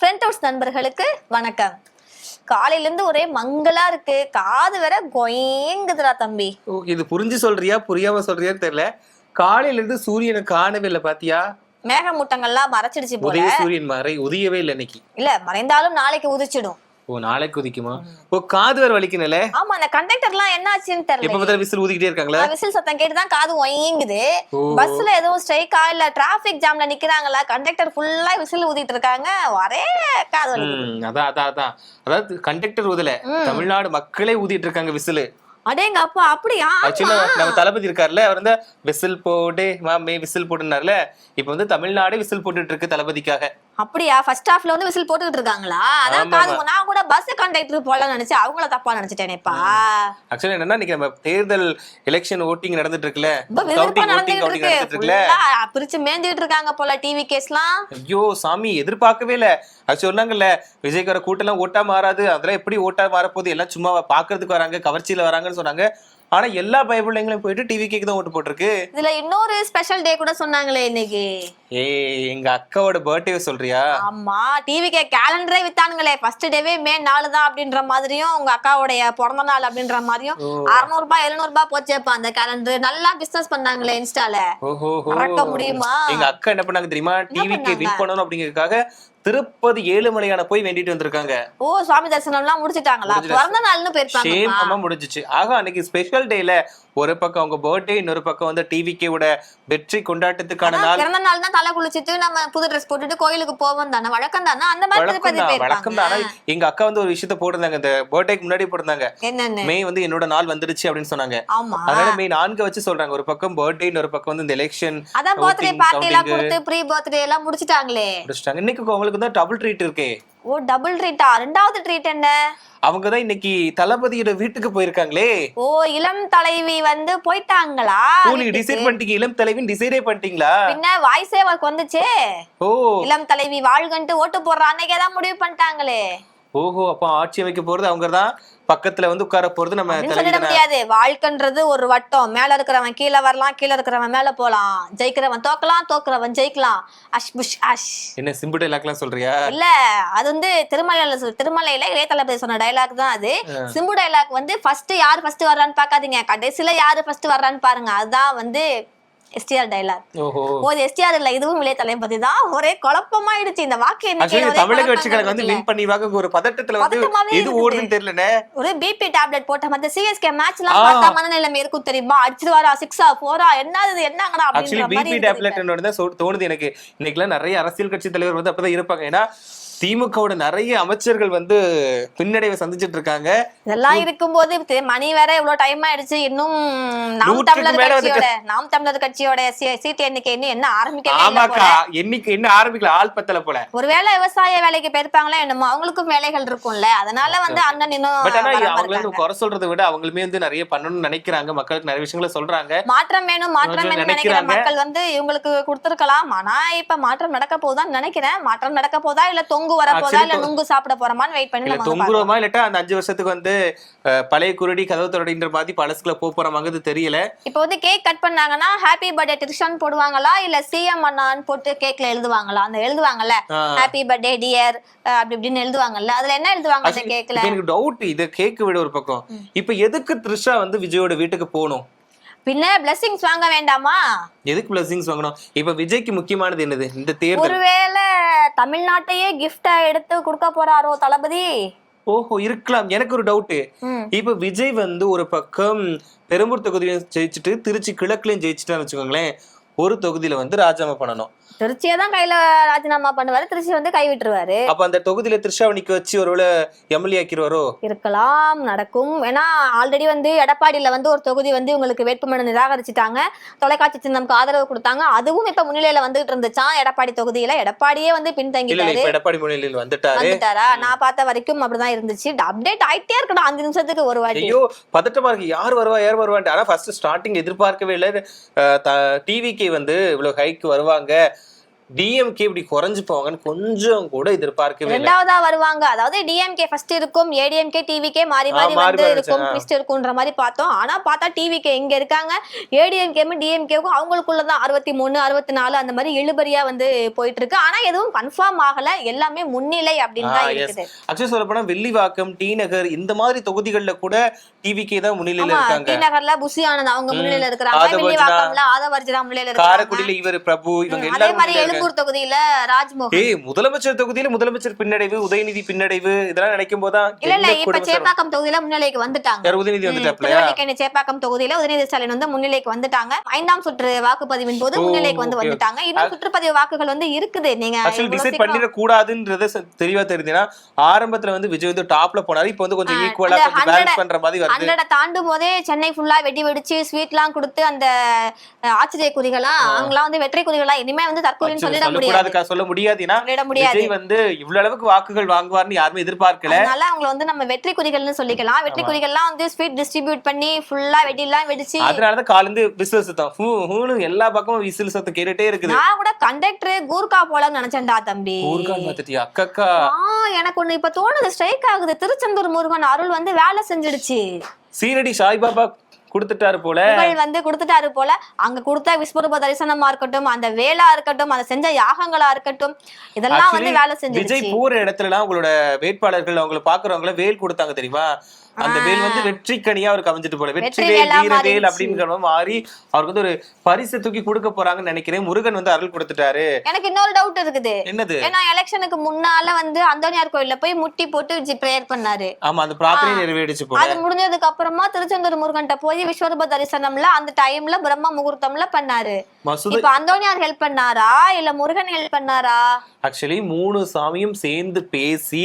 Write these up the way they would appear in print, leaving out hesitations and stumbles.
Friend house நண்பர்களுக்கு வணக்கம். காலையில இருந்து ஒரே மங்களா இருக்கு, காது வேற கொயங்குதுடா தம்பி. இது புரிஞ்சு சொல்றியா புரியாம சொல்றியான்னு தெரியல. காலையில இருந்து சூரியனை காணவே இல்லை பாத்தியா? மேகமூட்டங்கள்லாம் மறைச்சிடுச்சு போல. உதய சூரியன் உதயவே இல்லை இன்னைக்கு. இல்ல மறைந்தாலும் நாளைக்கு உதிச்சிடும். ஓ நாளைக்கு உதிக்குமா? ஓ காது வேற வலிக்கணும்ல. ஆமா, அந்த கண்டக்டர்லாம் என்ன ஆச்சுன்னு தெரியல. எப்ப பார்த்தாலும் விசில் ஊதிக்கிட்டே இருக்காங்களா? விசில் சத்தம் கேட்டுதான் காது ஒயங்குது. பஸ்ல எதுவும் ஸ்ட்ரைக்கா இல்ல டிராபிக் ஜாம்ல நிக்கிறாங்களா? கண்டக்டர் ஃபுல்லா விசில் ஊதிட்டு இருக்காங்க, ஒரே காது வலிக்குது. அதான் அதாவது கண்டக்டர் ஊதல, தமிழ்நாடு மக்களே ஊதிட்டு இருக்காங்க விசில். அடேங்க அப்பா, அப்படியா? நம்ம தளபதி இருக்காருல்ல, அவர் வந்து விசில் போடு மாமே விசில் போட்டுனார்ல, இப்ப வந்து தமிழ்நாடு விசில் போட்டுட்டு இருக்கு தளபதிக்காக. அப்படியா? ஃபர்ஸ்ட் ஹாஃப்ல வந்து விசில் போட்டுட்டு இருக்காங்களா? அதான் காது. நான் கூட பஸ் கண்டக்டர் போல நினைச்சு அவங்கள தப்பா நினைச்சிட்டேனேப்பா. ஆக்சுவலி என்னன்னா, இன்னைக்கு நம்ம தேர்தல் எலெக்ஷன் ஓட்டிங் நடந்துட்டு இருக்குல்ல, பிரிச்சு மேஞ்சிட்டு இருக்காங்க போல டிவி கேஸ்லாம். ஐயோ சாமி, எதிர்பார்க்கவே இல்ல. அது சொன்னாங்கல்ல, விஜய்க்கார கூட்டம் எல்லாம் ஓட்டா மாறாது, அதெல்லாம் எப்படி ஓட்டா மாறப்போது, எல்லாம் சும்மா பாக்குறதுக்கு வராங்க, கவர்ச்சியில வராங்கன்னு சொன்னாங்க. ஆனா எல்லா பயபிள்ளைங்களும் போயிட்டு டிவி கேக்கு தான் ஓட்டு போட்டிருக்கு. இதுல இன்னொரு ஸ்பெஷல் டே கூட சொன்னாங்களே இன்னைக்கு. எங்க அக்காவோட பர்த்டே சொல்றியா? ஆமா, டிவி கே கேலண்டரே வித்தானுங்களே. ஃபர்ஸ்ட் டேவே மே 4 தான் அப்படின்ற மாதிரியும், உங்க அக்காவுடைய பிறந்த நாள் அப்படின்ற மாதிரியும் 600 ரூபாய் 700 ரூபாய் போச்சேப்பா அந்த கேலண்டர். நல்லா பிசினஸ் பண்ணாங்களே இன்ஸ்டால. மறக்க முடியுமா? எங்க அக்கா என்ன பண்ணாங்க தெரியுமா? டிவி கே வின் பண்ணணும் அப்படிங்கறதுக்காக திருப்பதி ஏழுமலையான போய் வேண்டிட்டு வந்திருக்காங்க. ஓ, சுவாமி தரிசனம் எல்லாம் முடிச்சிட்டாங்களா? பிறந்த நாள்னு போயிருப்பாங்க. முடிஞ்சிச்சு. ஆக அன்னைக்கு ஸ்பெஷல் டேல ஒரு பக்கம் அவங்க பர்த்டே, இன்னொரு பக்கம் வந்து டிவிக்கோட வெற்றி கொண்டாட்டத்துக்கான நாள். பிறந்த நாள் தான் தலை குளிச்சிட்டு நம்ம புது ட்ரெஸ் போட்டுட்டு கோயிலுக்கு போவோம் தானே, வழக்கம் தானே. அந்த மாதிரி வழக்கம் தானே. எங்க அக்கா வந்து ஒரு விஷயத்த போட்டிருந்தாங்க, இந்த பர்த்டேக்கு முன்னாடி போட்டிருந்தாங்க, மே வந்து என்னோட நாள் வந்துருச்சு அப்படின்னு சொன்னாங்க. அதனால மே 4 வச்சு சொல்றாங்க. ஒரு பக்கம் பர்த்டே, இன்னொரு பக்கம் வந்து இந்த எலெக்ஷன். அதான் பர்த்டே பார்ட்டி எல்லாம் கொடுத்து ப்ரீ பர்த்டே எல்லாம் முடிச்சிட்டாங்களே. இன்னைக்கு அவங்களுக்கு தான் டபுள் ட்ரீட் இருக்கே. ஓ டபுள் ட்ரீட்டா? ரெண்டாவது ட்ரீட் என்ன? அவங்கதான் இன்னைக்கு தளபதியோட வீட்டுக்கு போயிருக்காங்களே. ஓ, இளம் தலைவி வந்து போயிட்டாங்களா? டிசைட் பண்ணிட்டீங்க? இளம் தலைவின்னு டிசைடே பண்ணிட்டீங்களா? பின்ன வாய்ஸே வந்துச்சு. ஓ, இளம் தலைவி வாழ்கன்ட்டு ஓட்டு போடுற அன்னைக்கே தான் முடிவு பண்ணிட்டாங்களே. ஓஹோ, அப்ப ஆட்சி அமைக்க போறது அவங்கதான், பக்கத்துல வந்து உட்கார போறது நம்ம சொல்லிட முடியாது. வாழ்க்கைன்றது ஒரு வட்டம். மேல இருக்கிறவன் கீழே வரலாம், கீழே இருக்கிறவன் மேல போலாம். ஜெயிக்கிறவன் தோக்கலாம், தோக்குறவன் ஜெயிக்கலாம். அஷ் புஷ் அஷ். என்ன சிம்பிள் டைலாக்லாம் சொல்றியா? இல்ல, அது வந்து திருமலையில இளைய தளபதி சொன்ன டைலாக் தான் அது. சிம்பு டைலாக் வந்து ஃபர்ஸ்ட் யாரு ஃபர்ஸ்ட் வர்றான்னு பாக்காதீங்க, கடைசியில யாரு ஃபர்ஸ்ட் வர்றான்னு பாருங்க. அதுதான் வந்து எஸ்டிஆர் டைலாக். ஓ எஸ்டிஆர் இல்ல, இதுவும் இளைய தளபதி தான். ஒரே குழப்பமாயிடுச்சு இந்த வாக்கு. தமிழக கட்சிகளுக்கு வந்து வின் பண்ணிவாங்க ஒரு பதட்டத்துல வந்து எது ஓடுதுன்னு தெரியலனே. ஒரு பிபி டேப்லெட் போட்ட மாதிரி சிஎஸ்கே மேட்ச்லாம் பார்த்தா மனநிலைமை இருக்கும் தெரியுமா? அடிச்சிடுவாரா, 6-ஆ 4-ஆ, என்னது என்னங்கடா அப்படின்ற மாதிரி. பிபி டேப்லெட் என்னோட தான் தோணுது எனக்கு. இன்னைக்குலாம் நிறைய அரசியல் கட்சி தலைவர் வந்து அப்பதான் இருப்பாங்க. ஏன்னா திமுகவோட நிறைய அமைச்சர்கள் வந்து பின்னடைவை சந்திச்சிட்டு இருக்காங்க. இதெல்லாம் இருக்கும்போது மணி வேற இவ்வளவு டைம் ஆயிடுச்சு. இன்னும் நாம் தமிழர் கட்சியோட சீட் எண்ணிக்கை இன்னும் என்ன ஆரம்பிக்கல, ஆள் பத்தல போல. ஒருவேளை விவசாய வேலைக்கு போயிருப்பாங்களா என்னமோ, அவங்களுக்கும் வேலைகள் இருக்கும்ல. அதனால வந்து அண்ணன் இன்னும் குறை சொல்றதை விட அவங்களுமே வந்து நிறைய பண்ணணும்னு நினைக்கிறாங்க. மக்களுக்கு நிறைய விஷயங்களை சொல்றாங்க. மாற்றம் வேணும் நினைக்கிற மக்கள் வந்து இவங்களுக்கு கொடுத்திருக்கலாம். ஆனா இப்ப மாற்றம் நடக்க போதான்னு நினைக்கிறேன். மாற்றம் நடக்க போதா இல்ல தொங்கு வர போதா இல்ல நுங்கு சாப்பிட போறோமான்னு வெயிட் பண்ணி நம்ம தொங்குறோமா இல்லட்டா அந்த 5 வருஷத்துக்கு வந்து பழைய குருடி கதவு தொடடின்ற மாதிரி பழசுக்குள்ள போறமாங்கிறது தெரியல. இப்போ வந்து கேக் கட் பண்ணாங்கன்னா ஹாப்பி பர்த்டே ட்ரிஷான் போடுவாங்களா இல்ல சிஎம் அண்ணான்னு போட்டு கேக்ல எழுதுவாங்களா? அந்த எழுதுவாங்கல்ல ஹாப்பி பர்த்டே டியர் அப்படி இப்படின்னு எழுதுவாங்கல்ல, அதுல என்ன எழுதுவாங்க அந்த கேக்ல? எனக்கு டவுட். இது கேக் விட ஒரு பக்கம், இப்ப எதுக்கு த்ரிஷா வந்து விஜயோட வீட்டுக்கு போகணும்? பின்ன பிளெஸிங்ஸ் வாங்க வேண்டாமா? எதுக்கு பிளெஸிங்ஸ் வாங்கணும்? இப்ப விஜய்க்கு முக்கியமானது என்னது இந்த தேர்தல்? ஒருவேளை தமிழ்நாட்டையே கிஃப்டா எடுத்து கொடுக்க போறாரோ தளபதி? ஓஹோ, இருக்கலாம். எனக்கு ஒரு டவுட். இப்ப விஜய் வந்து ஒரு பக்கம் பெரம்பூர் தொகுதியில ஜெயிச்சுட்டு திருச்சி கிழக்குலயும் ஜெயிச்சுட்டான்னு வச்சுக்கோங்களேன், ஒரு தொகுதியில வந்து ராஜினாமா பண்ணணும். திருச்சியை தான் கையில ராஜினாமா பண்ணுவாரு, திருச்சி வந்து கை விட்டுருவாரு. அப்ப அந்த தொகுதியில த்ரிஷாவை நிக்க வச்சு ஒருவேளை எம்எல்ஏ ஆக்கிடுவாரோ? இருக்கலாம், நடக்கும். ஏன்னா ஆல்ரெடி வந்து எடப்பாடியில வந்து ஒரு தொகுதி வந்து உங்களுக்கு வேட்புமனு நிராகரிச்சுட்டாங்க, தொலைக்காட்சி சின்னம்க்கு ஆதரவு கொடுத்தாங்க. அதுவும் இப்ப முன்னிலையில வந்துட்டு இருந்துச்சான் எடப்பாடி தொகுதியில. எடப்பாடியே வந்து பின்தங்கிட்டாரு. எடப்பாடி முன்னிலையில் வந்துட்டாரா? நான் பார்த்த வரைக்கும் அப்படிதான் இருந்துச்சு. அப்டேட் ஆயிட்டே இருக்கணும் 5 நிமிஷத்துக்கு ஒரு வாட்டி. ஐயோ பதட்டமா இருக்கு, யார் வருவான்ட்டு. ஆனா ஃபர்ஸ்ட் ஸ்டார்டிங் எதிர்பார்க்கவே இல்லை டிவிக்கு வந்து இவ்வளவு ஹைக்கு வருவாங்க. டிஎம்கே இப்படி குறைஞ்சு போவாங்கன்னு கொஞ்சம் கூட எதிர்பார்க்கவே இல்லை. ரெண்டாவதா வருவாங்க. அதாவது டிஎம்கே ஃபர்ஸ்ட் இருக்கும், ஏடிஎம்கே டிவிகே மாறி மாறி வந்து இருக்கும், ட்விஸ்ட் இருக்கும்ன்ற மாதிரி பார்த்தோம். ஆனா பார்த்தா டிவிகே இங்க இருக்காங்க, ஏடிஎம்கேவும் டிஎம்கேவும் அவங்களுக்குள்ளதான் 63 64 அந்த மாதிரி இழுபறியா வந்து போயிட்டு இருக்கு. ஆனா எதுவும் கன்ஃபார்ம் ஆகல, எல்லாமே முன்னிலை அப்படின்னு தான் இருக்குது. ஆக்சுவலி சொல்ல போனா வில்லிவாக்கம், டி நகர் இந்த மாதிரி தொகுதிகள்ல கூட டிவிகே தான் முன்னிலையில இருக்காங்க. டி நகர்ல புசி ஆனந்த் அவங்க முன்னிலையில இருக்காங்க, வில்லிவாக்கம்ல ஆதவர்ஜனா முன்னிலையில இருக்காங்க, காரைக்குடியில இவர் பிரபு, இவங்க எல்லாரும் தொகுதியில ராஜ்மோகன். முதலமைச்சர் தொகுதியில முதலமைச்சர் பின்னடைவு, உதயநிதி பின்னடைவு இதெல்லாம் நினைக்கும் போதுதான் இல்ல இப்ப சேப்பாக்கம் தொகுதியில முன்னிலைக்கு வந்துட்டாங்க. உதயநிதி வந்துட்டாப்ல. சேப்பாக்கம் தொகுதியில உதயநிதி ஸ்டாலின் வந்து முன்னிலைக்கு வந்துட்டாங்க. 5ஆம் சுற்று வாக்குப்பதிவின் போது முன்னிலைக்கு வந்துட்டாங்க. இன்னும் சுற்றுப்பதிவு வாக்குகள் வந்து இருக்குது. நீங்க டிசைட் பண்ணிட கூடாதுன்றது தெளிவா தெரியுதுன்னா ஆரம்பத்துல வந்து விஜய் வந்து டாப்ல போனாரு, இப்ப வந்து கொஞ்சம் ஈக்குவலா கொஞ்சம் பேலன்ஸ் பண்ற மாதிரி வருது. 100 தாண்டும் போதே சென்னை ஃபுல்லா வெடி வெடிச்சு ஸ்வீட்லாம் கொடுத்து அந்த ஆச்சரிய குறிகளா அவங்கலாம் வந்து வெற்றி குறிகளா இனிமே வந்து தற்கொலைன்னு சொல்ல முடியாது. விஜய் வந்து இவ்வளவு அளவுக்கு வாக்குகள் வாங்குவார்னு யாருமே எதிர்பார்க்கல. அதனால அவங்க வந்து நம்ம வெற்றி குறிகள்னு சொல்லிக்கலாம். வெற்றி குறிகள்லாம் வந்து ஸ்வீட் டிஸ்ட்ரிபியூட் பண்ணி ஃபுல்லா வெடிலாம் வெடிச்சு, அதனாலதான் காலிருந்து விசில் சத்தம் எல்லா பக்கமும் விசில் சத்தம் கேட்டுட்டே இருக்குது. நான் கூட கண்டக்டர் கூர்கா போலன்னு நினைச்சேன்டா தம்பி. கூர்கா பாத்துட்டியா அக்கா? எனக்கு ஒண்ணு இப்ப தோணுது, ஸ்ட்ரைக் ஆகுது. திருச்செந்தூர் முருகன் அருள் வந்து வேலை செஞ்சிடுச்சு. சீரடி சாய்பாபா கொடுத்துட்டாரு போல வந்து கொடுத்துட்டாரு போல. அங்க கொடுத்த விஸ்வரூப தரிசனமா இருக்கட்டும், அந்த வேலா இருக்கட்டும், அந்த செஞ்ச யாகங்களா இருக்கட்டும், இதெல்லாம் வந்து வேலை செஞ்சு. விஜய் போற இடத்துல எல்லாம் உங்களோட வேட்பாளர்கள் அவங்களை பாக்குறவங்கள வேல் கொடுத்தாங்க தெரியுமா? அந்த வேல் வந்து வெற்றி கனியா அவருக்கு அமைஞ்சிட்டு போல, வெற்றி வேல் வீரவேல் அப்படிங்கிற மாறி அவருக்கு வந்து ஒரு பரிசு தூக்கி கொடுக்க போறாங்கன்னு நினைக்கிறேன். முருகன் வந்து அருள் கொடுத்துட்டாரு. எனக்கு இன்னொரு டவுட் இருக்குது. என்னது? ஏன்னா எலெக்ஷனுக்கு முன்னால வந்து அந்தோனியார் கோயில்ல போய் முட்டி போட்டு பிரேயர் பண்ணாரு. ஆமா, அந்த பிரார்த்தனை நிறைவேறிச்சு போல. அது முடிஞ்சதுக்கு அப்புறமா திருச்செந்தூர் முருகன்ட்ட போய் விஸ்வரூப தரிசனம்ல அந்த டைம்ல பிரம்ம முகூர்த்தம்ல பண்ணாரு. இப்ப அந்தோனியார் ஹெல்ப் பண்ணாரா இல்ல முருகன் ஹெல்ப் பண்ணாரா? ஆக்சுவலி 3 சாமியும் சேர்ந்து பேசி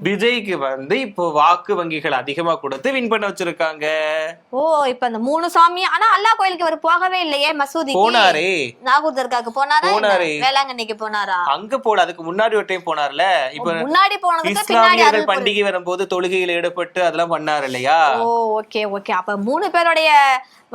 விஜய்க்கு வந்து இப்போ வாக்கு வங்கிகள் அதிகமா கொடுத்து வின் பண்ண வச்சிருக்காங்க. ஓ, இப்ப அந்த 3 சாமி. ஆனா அல்லா கோயிலுக்கு அவர் போகவே இல்லையே. மசூதிக்கு போனாரே, நாகூர் தர்காக்கு போனாரா, வேளாங்கண்ணிக்கு போனாரா? அங்க போல, அதுக்கு முன்னாடி ஒரு டைம் போனார்ல. இப்ப முன்னாடி போனதுக்கு இஸ்லாமியர்கள் பண்டிகை வரும்போது தொழுகையில் ஈடுபட்டு அதெல்லாம் பண்ணாரு இல்லையா? ஓ, ஓகே ஓகே. அப்ப 3 பேருடைய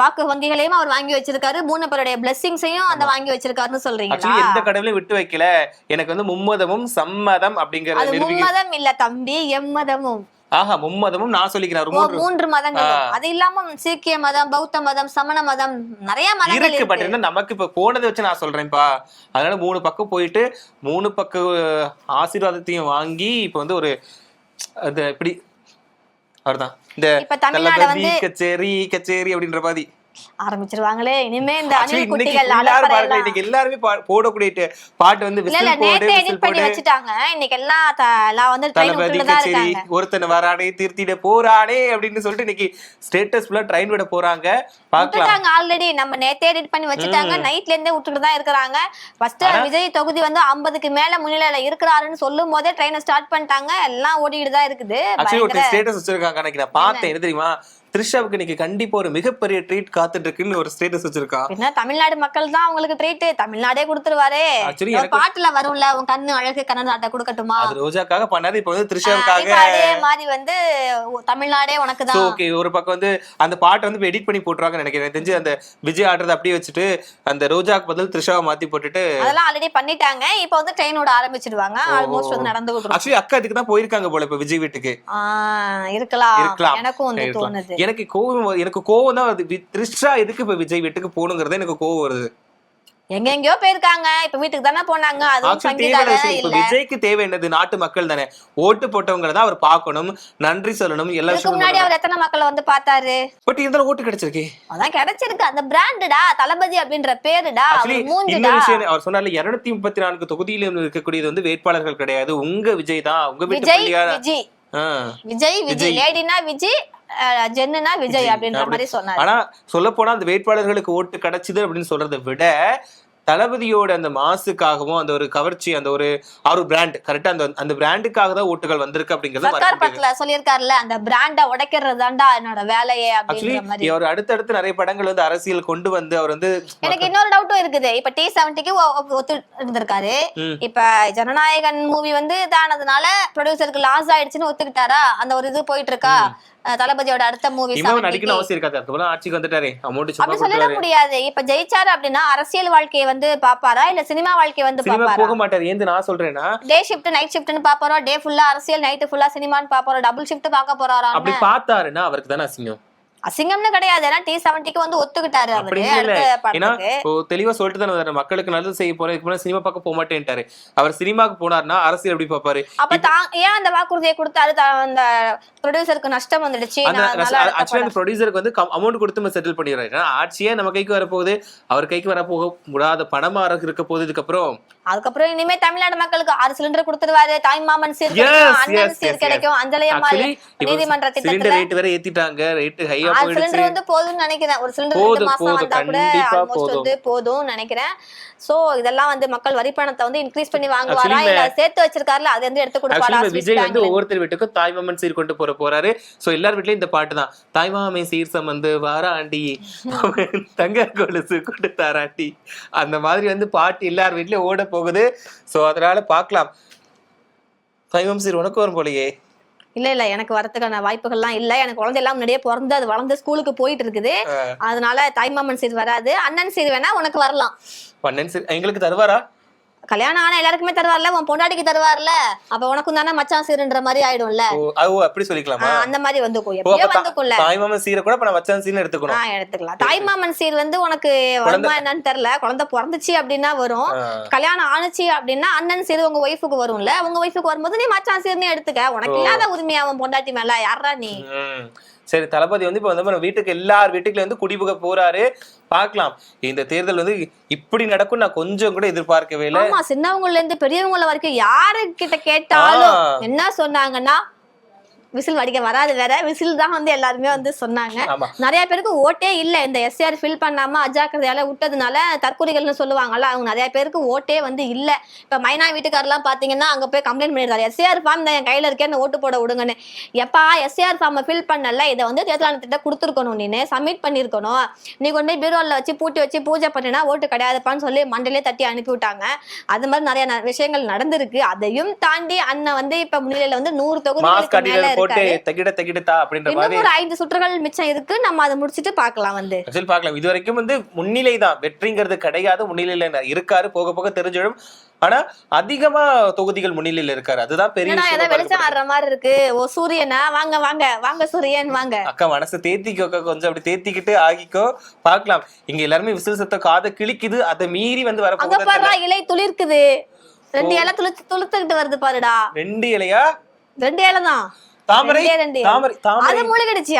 வாக்கு வங்கிகளையும் அவர் வாங்கி வச்சிருக்காரு, 3 பேருடைய பிளெஸிங்ஸையும் அந்த வாங்கி வச்சிருக்காருன்னு சொல்றீங்களா? எந்த கடவுளையும் விட்டு வைக்கல. எனக்கு வந்து மும்மதமும் சம்மதம் அப்படிங்கறது. மும்மதம் இல்ல தம்பி, எம்மதமும். ஆஹா, மும்மதமும் நான் சொல்லிக்கிறேன். 3 மதங்கள். அது இல்லாம சீக்கிய மதம், பௌத்த மதம், சமண மதம், நிறைய மதங்கள் இருக்கு. பட் என்ன நமக்கு இப்ப போனதை வச்சு நான் சொல்றேன்ப்பா. அதனால 3 பக்கம் போயிட்டு 3 பக்க ஆசீர்வாதத்தையும் வாங்கி இப்ப வந்து ஒரு அது இப்படி அவர்தான் இந்த தளபதி கச்சேரி அப்படின்ற மாதிரி ஆரம்பிச்சிருவாங்களே இனிமே. இந்த அணில் குட்டிகள் இன்னைக்கு எல்லாருமே போடக்கூடிய பாட்டு வந்து எடிட் பண்ணி வச்சிட்டாங்க. இன்னைக்கு எல்லாம் வந்து தளபதி கச்சேரி, ஒருத்தன் வரானே திருத்திட போறானே அப்படின்னு சொல்லிட்டு இன்னைக்கு ஸ்டேட்டஸ் ஃபுல்லா ட்ரெயின் விட போறாங்க. பாக்கலாம். ஆல்ரெடி நம்ம நேத்தே எடிட் பண்ணி வச்சிட்டாங்க. நைட்ல இருந்தே விட்டுட்டு தான் இருக்காங்க. ஃபர்ஸ்ட் விஜய் தொகுதி வந்து 50க்கு மேல முன்னிலையில இருக்கிறாருன்னு சொல்லும் போதே ட்ரெயினை ஸ்டார்ட் பண்ணிட்டாங்க. எல்லாம் ஓடிட்டு தான் இருக்குது. ஆக்சுவலி ஸ்டேட்டஸ் வச்சிருக்காங்க. அன்னைக்கு நான் பார்த்தேன். என்ன தெரியுமா? த்ரிஷாவுக்கு இன்னைக்கு கண்டிப்பா ஒரு மிகப்பெரிய ட்ரீட் காத்துட்டு இருக்குன்னு ஒரு ஸ்டேட்டஸ் வச்சிருக்கான். என்ன தமிழ்நாடு மக்கள் தான் உங்களுக்கு ட்ரீட், தமிழ்நாடே கொடுத்துருவாரு. பாட்டுல வரும்ல, உன் கண்ணு அழகு கண்ணாட்ட கொடுக்கட்டுமா, அது ரோஜாக்காக பண்ணாரு. இப்ப வந்து த்ரிஷாவுக்காக அதே மாதிரி வந்து தமிழ்நாடே உனக்கு தான். ஓகே, ஒரு பக்கம் வந்து அந்த பாட்டை வந்து எடிட் பண்ணி போட்டுருவாங்க நினைக்கிறேன். தெரிஞ்சு அந்த விஜய் ஆடுறத அப்படியே வச்சுட்டு அந்த ரோஜாக்கு பதில் த்ரிஷாவை மாத்தி போட்டுட்டு அதெல்லாம் ஆல்ரெடி பண்ணிட்டாங்க. இப்ப வந்து ட்ரெயினோட ஆரம்பிச்சிடுவாங்க. ஆல்மோஸ்ட் வந்து நடந்து கொடுத்துருவாங்க. ஆக்சுவலி அக்கா இதுக்கு தான் போயிருக்காங்க போல இப்ப விஜய் வீட்டுக்கு. இருக்கலாம். எனக்கும் வந்து தோணுது. எனக்கு கோவம் தான் வருது. த்ரிஷா எதுக்கு இப்ப விஜய் வீட்டுக்கு போகணுங்கிறது எனக்கு கோவம் வருது. எங்கெங்கயோ போயிருக்காங்க, இப்ப வீட்டுக்கு தானே போனாங்க. விஜய்க்கு தேவை என்னது? நாட்டு மக்கள் தானே, ஓட்டு போட்டவங்களை தான் அவர் பார்க்கணும், நன்றி சொல்லணும். எல்லாரும் முன்னாடி அவர் எத்தனை மக்களை வந்து பார்த்தாரு? பட் இருந்தாலும் ஓட்டு கிடைச்சிருக்கு. அதான் கிடைச்சிருக்கு. அந்த பிராண்டடா தளபதி அப்படின்ற பேருடா. அவர் சொன்னார்ல 234 தொகுதியில இருக்கக்கூடியது வந்து வேட்பாளர்கள் கிடையாது, உங்க விஜய் தான். உங்க விஜய் லேடினா விஜய், ஜென்னுனா விஜய் அப்படின்ற மாதிரி சொன்னாரு. ஆனா சொல்ல போனா அந்த வேட்பாளர்களுக்கு ஓட்டு கிடைச்சது அப்படின்னு சொல்றதை விட தளபதியோட அந்த மாசுக்காகவும் அந்த ஒரு கவர்ச்சி, அந்த ஒரு பிராண்ட் கரெக்டா அந்த பிராண்டுக்காக தான் ஓட்டுகள் வந்திருக்கு அப்படிங்கறது சொல்லியிருக்காருல்ல. அந்த பிராண்ட உடைக்கிறது தான்டா என்னோட வேலையே அப்படிங்கிற மாதிரி. அவர் அடுத்தடுத்து நிறைய படங்கள் வந்து அரசியல் கொண்டு வந்து அவர் வந்து. எனக்கு இன்னொரு டவுட்டும் இருக்குது. இப்ப T70க்கு ஒத்து இருந்திருக்காரு. இப்ப ஜனநாயகன் மூவி வந்து தானதுனால ப்ரொடியூசருக்கு லாஸ் ஆயிடுச்சுன்னு ஒத்துக்கிட்டாரா? அந்த ஒரு இது போயிட்டு இருக்கா. தளபதியோட அடுத்த மூவி இவன் நடிக்கணும் அவசியம் இருக்காது, அதுக்கப்புறம் ஆட்சிக்கு வந்துட்டாரே அமௌண்ட் அப்படி சொல்ல முடியாது. இப்ப ஜெயிச்சாரு அப்படின்னா அரசியல் வாழ்க்கையை வந்து பாப்பாரா இல்ல சினிமா வாழ்க்கையை வந்து பாப்பாரா? போக மாட்டாரு. ஏன் நான் சொல்றேன்னா டே ஷிஃப்ட் நைட் ஷிஃப்ட்னு பாப்பாரோ, டே ஃபுல்லா அரசியல் நைட் ஃபுல்லா சினிமான்னு பாப்பாரோ, டபுள் ஷிஃப்ட் பாக்க போறாரா? அப்படி பார்த்தாருன்னா அவருக்கு தானே அசிங்கம். அசிங்கம்னு கிடையாது, ஏன்னா T70க்கு வந்து ஒத்துக்கிட்டாரு அவரு. ஏன்னா தெளிவா சொல்லிட்டு தானே மக்களுக்கு நல்லது செய்ய போறேன், இதுக்கு முன்னாடி சினிமா பார்க்க போக மாட்டேன்ட்டாரு. அவர் சினிமாக்கு போனார்னா அரசியல் எப்படி பாப்பாரு? அப்ப ஏன் அந்த வாக்குறுதியை கொடுத்தாரு? அந்த ப்ரொடியூசருக்கு நஷ்டம் வந்துடுச்சு. ஆக்சுவலா அந்த ப்ரொடியூசருக்கு வந்து அமௌண்ட் கொடுத்து செட்டில் பண்ணிடுறாரு. ஏன்னா ஆட்சியே நம்ம கைக்கு வரப்போகுது, அவர் கைக்கு வரப்போக முடியாத பணமா இருக்க போகுது. அதுக்கப்புறம் இனிமே தமிழ்நாடு மக்களுக்கு 6 சிலிண்டர் கொடுத்துருவாரு. தாய்மாமன் சீர் கிடைக்கும், அண்ணன் சீர் கிடைக்கும், அஞ்சலி அம்மா நீதிமன்ற திட்டத்துல ரேட் வேற ஏத்திட்டாங்க. ரேட் ஹையா 6 சிலிண்டர் வந்து போதும்னு நினைக்கிறேன். ஒரு சிலிண்டர் 2 மாசம் வந்தா கூட ஆல்மோஸ்ட் வந்து போதும்னு நினைக்கிறேன். சோ இதெல்லாம் வந்து மக்கள் வரி பணத்தை வந்து இன்க்ரீஸ் பண்ணி வாங்குவாரா இல்ல சேர்த்து வச்சிருக்காருல அது வந்து எடுத்து கொடுப்பாரா? விஜய் வந்து ஒவ்வொருத்தர் வீட்டுக்கும் தாய்மாமன் சீர் கொண்டு போறாரு. சோ எல்லார் வீட்லயும் இந்த பாட்டு தான், தாய்மாமன் சீர் சம்பந்து வாராண்டி தங்க கொலுசு கொண்டு தாராண்டி, அந்த மாதிரி வந்து பாட்டு எல்லார் வீட்லயும் ஓட போகுது. சோ அதனால பாக்கலாம். தாய்மாமன் சீர் உனக்கு வரும் போலயே? இல்ல எனக்கு வரதுக்கான வாய்ப்புகள்லாம் இல்ல. எனக்கு குழந்தை எல்லாம் முன்னாடியே பிறந்து அது வளர்ந்து ஸ்கூலுக்கு போயிட்டு இருக்குது. அதனால தாய்மாமன் சீர் வராது. அண்ணன் சீர் வேணா உனக்கு வரலாம். அண்ணன் சீர் எங்களுக்கு தருவாரா? கல்யாணம் ஆனா எல்லாருக்குமே தருவார்ல, உன் பொண்டாட்டிக்கு தருவார்ல, அப்ப உனக்கும் தானே மச்சான் சீருன்ற மாதிரி ஆயிடும்ல. அப்படி சொல்லிக்கலாமா? அந்த மாதிரி வந்துக்கும்ல. தாய்மாமன் சீரை கூட நான் மச்சான் சீர்னு எடுத்துக்கணும். எடுத்துக்கலாம். தாய்மாமன் சீர் வந்து உனக்கு வருமா என்னன்னு தெரியல. குழந்தை பிறந்துச்சு அப்படின்னா வரும், கல்யாணம் ஆணுச்சு அப்படின்னா அண்ணன் சீர் உங்க ஒய்ஃபுக்கு வரும்ல. உங்க ஒய்ஃபுக்கு வரும்போது நீ மச்சான் சீர்னு எடுத்துக்க. உனக்கு இல்லாத உரிமையா அவன் பொண்டாட்டி மேல யாரா நீ? சரி, தளபதி வந்து இப்ப வந்து வீட்டுக்கு எல்லார் வீட்டுக்குள்ள வந்து குடிபுக போறாரு. பாக்கலாம். இந்த தேர்தல் வந்து இப்படி நடக்கும் நான் கொஞ்சம் கூட எதிர்பார்க்கவே இல்லை. ஆமா, சின்னவங்கல இருந்து பெரியவங்கள வரைக்கும் யாரு கிட்ட கேட்டாலும் என்ன சொன்னாங்கன்னா விசில் வடிக்க வராது, வேற விசில் தான் வந்து எல்லாருமே வந்து சொன்னாங்க. நிறைய பேருக்கு ஓட்டே இல்ல. இந்த SR ஃபில் பண்ணாம அஜாக்கிரதையால விட்டதுனால தற்கொலைகள்னு சொல்லுவாங்கல்ல, அவங்க நிறைய பேருக்கு ஓட்டே வந்து இல்ல. இப்ப மைனா வீட்டுக்காரெல்லாம் பாத்தீங்கன்னா அங்க போய் கம்ப்ளைண்ட் பண்ணிருக்காரு, SR ஃபார்ம் தான் என் கையில இருக்கேன்னு ஓட்டு போட விடுங்கன்னு. எப்பா SR ஃபார்ம் ஃபில் பண்ணல, இதை வந்து தேர்தல் ஆணையத்திட்ட கொடுத்துருக்கணும், நீ சப்மிட் பண்ணிருக்கணும். நீ கொண்டு போய் பீரோல வச்சு பூட்டி வச்சு பூஜை பண்ணினா ஓட்டு கிடையாதுப்பான்னு சொல்லி மண்டலே தட்டி அனுப்பி விட்டாங்க. அது மாதிரி நிறைய விஷயங்கள் நடந்திருக்கு. அதையும் தாண்டி அண்ணன் வந்து இப்ப முன்னிலையில வந்து 100 தொகுதிகளுக்கு மேல போட்டு தகிட தகிடதா அப்படின்ற மாதிரி ஒரு 5 சுற்றுகள் மிச்சம் இருக்கு. நம்ம அதை முடிச்சிட்டு பார்க்கலாம். வந்து பார்க்கலாம். இது வரைக்கும் வந்து முன்னிலை தான், வெற்றிங்கிறது கிடையாது. முன்னிலையில இருக்காரு, போக போக தெரிஞ்சிடும். ஆனா அதிகமா தொகுதிகள் முன்னிலையில இருக்காரு, அதுதான் பெரிய விஷயம். வெளிச்சம் வர்ற மாதிரி இருக்கு. ஓ சூரியனா, வாங்க வாங்க வாங்க சூரியன் வாங்க. அக்கா மனசு தேத்திக்கோ, கொஞ்சம் அப்படி தேத்திக்கிட்டு ஆகிக்கோ. பார்க்கலாம். இங்க எல்லாருமே விசில் சத்தம் காதை கிழிக்குது. அதை மீறி வந்து வர அங்க பாருடா, இலை துளிர்க்குது. 2 இலை துளுத்துக்கிட்டு வருது பாருடா. 2 இலையா? 2 இலை தான். தாமரை அது முழுகிடுச்சு.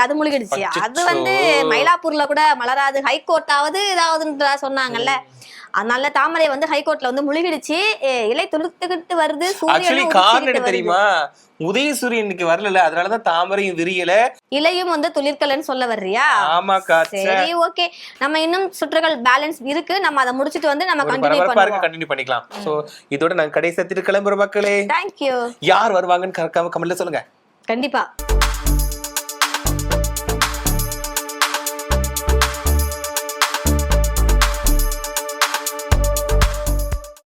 அது வந்து மயிலாப்பூர்ல கூட மலராது, ஹைகோர்ட்டாவது ஏதாவது சொன்னாங்கல்ல. அதனால தாமரை வந்து ஹைகோர்ட்ல வந்து முழுகிடுச்சு. இலை துளுத்துக்கிட்டு வருது. சூரியன் தெரியுமா? உதயசூரியனுக்கு வரல, அதனாலதான் தாமரையும் விரியல, இலையும் வந்து துளிர்க்கலன்னு சொல்ல வர்றியா? ஆமாக்கா. சரி, ஓகே. நம்ம இன்னும் சுற்றுகள் பேலன்ஸ் இருக்கு. நம்ம அதை முடிச்சிட்டு வந்து நம்ம கண்டினியூ பண்ணிக்கலாம். சோ இதோட நாங்க கடைசி கிளம்புற மக்களே. தேங்க்யூ. யார் வருவாங்கன்னு கமெண்ட்ல சொல்லுங்க. கண்டிப்பா.